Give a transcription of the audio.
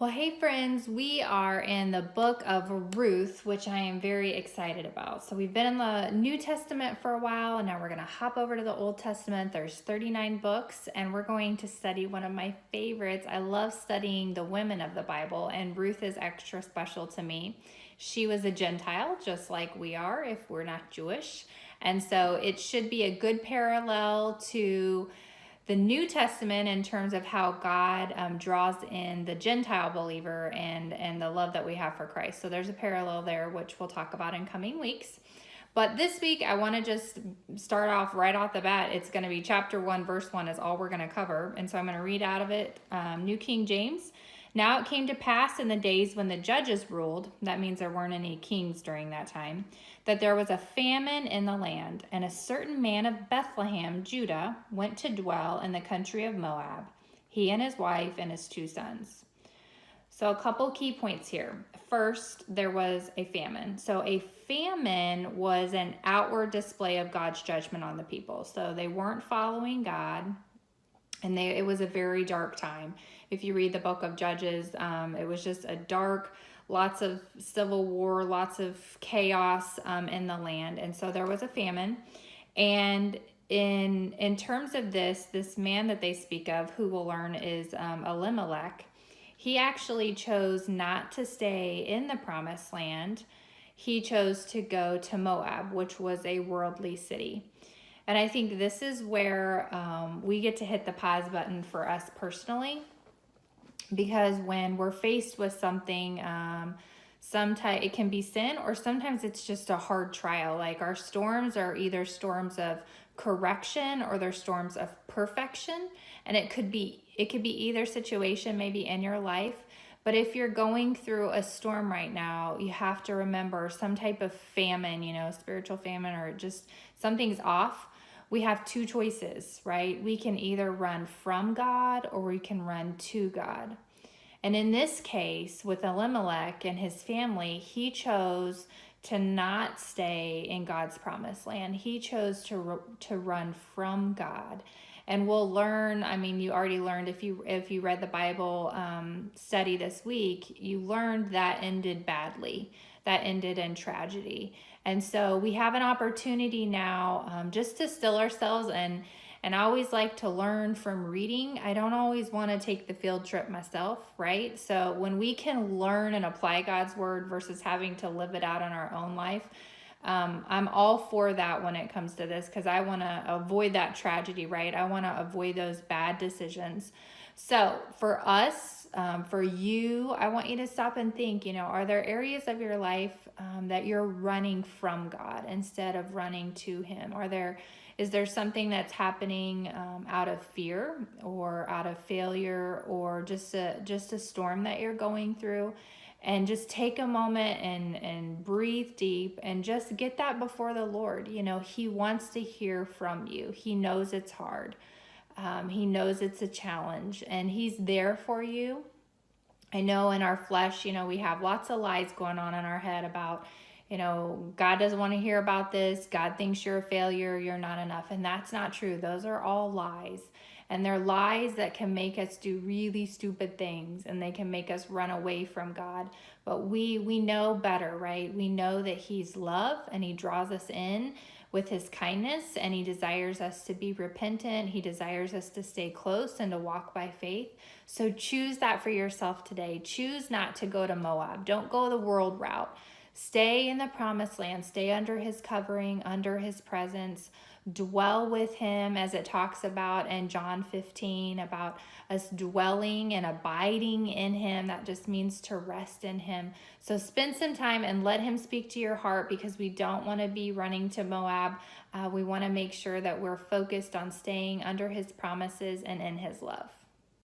Well, hey friends, we are in the book of Ruth, which I am very excited about. So we've been in the New Testament for a while, and now we're going to hop over to the Old Testament. There's 39 books, and we're going to study one of my favorites. I love studying the women of the Bible, and Ruth is extra special to me. She was a Gentile, just like we are if we're not Jewish. And so it should be a good parallel to the New Testament in terms of how God draws in the Gentile believer and the love that we have for Christ. So there's a parallel there, which we'll talk about in coming weeks. But this week, I want to just start off right off the bat. It's going to be chapter 1, verse 1 is all we're going to cover. And so I'm going to read out of it, New King James. Now it came to pass in the days when the judges ruled, that means there weren't any kings during that time, that there was a famine in the land, and a certain man of Bethlehem, Judah, went to dwell in the country of Moab, he and his wife and his 2 sons. So a couple key points here. First, there was a famine. So a famine was an outward display of God's judgment on the people. So they weren't following God, and it was a very dark time. If you read the book of Judges, it was just a dark, lots of civil war, lots of chaos in the land. And so there was a famine. And in terms of this man that they speak of, who we'll learn is Elimelech, he actually chose not to stay in the promised land. He chose to go to Moab, which was a worldly city. And I think this is where we get to hit the pause button for us personally, because when we're faced with something, sometimes it can be sin, or sometimes it's just a hard trial. Like our storms are either storms of correction or they're storms of perfection, and it could be either situation maybe in your life. But if you're going through a storm right now, you have to remember some type of famine, spiritual famine, or just something's off. We have 2 choices, right? We can either run from God or we can run to God. And in this case, with Elimelech and his family, he chose to not stay in God's promised land. He chose to run from God. And we'll learn, you already learned if you read the Bible study this week, you learned that ended badly. That ended in tragedy. And so we have an opportunity now just to still ourselves, and I always like to learn from reading. I don't always want to take the field trip myself, right? So when we can learn and apply God's word versus having to live it out in our own life, I'm all for that when it comes to this, because I want to avoid that tragedy, right? I want to avoid those bad decisions. So for us, for you, I want you to stop and think, are there areas of your life that you're running from God instead of running to him? Is there something that's happening out of fear or out of failure, or just a storm that you're going through? And just take a moment and breathe deep and just get that before the Lord. He wants to hear from you. He knows it's hard. He knows it's a challenge, and he's there for you. I know in our flesh, we have lots of lies going on in our head about, God doesn't want to hear about this. God thinks you're a failure. You're not enough. And that's not true. Those are all lies. And they're lies that can make us do really stupid things, and they can make us run away from God. But we know better, right? We know that he's love, and he draws us in with his kindness, and he desires us to be repentant. He desires us to stay close and to walk by faith. So choose that for yourself today. Choose not to go to Moab. Don't go the world route. Stay in the promised land. Stay under his covering, under his presence. Dwell with him, as it talks about in John 15, about us dwelling and abiding in him. That just means to rest in him. So spend some time and let him speak to your heart, because we don't want to be running to Moab. We want to make sure that we're focused on staying under his promises and in his love.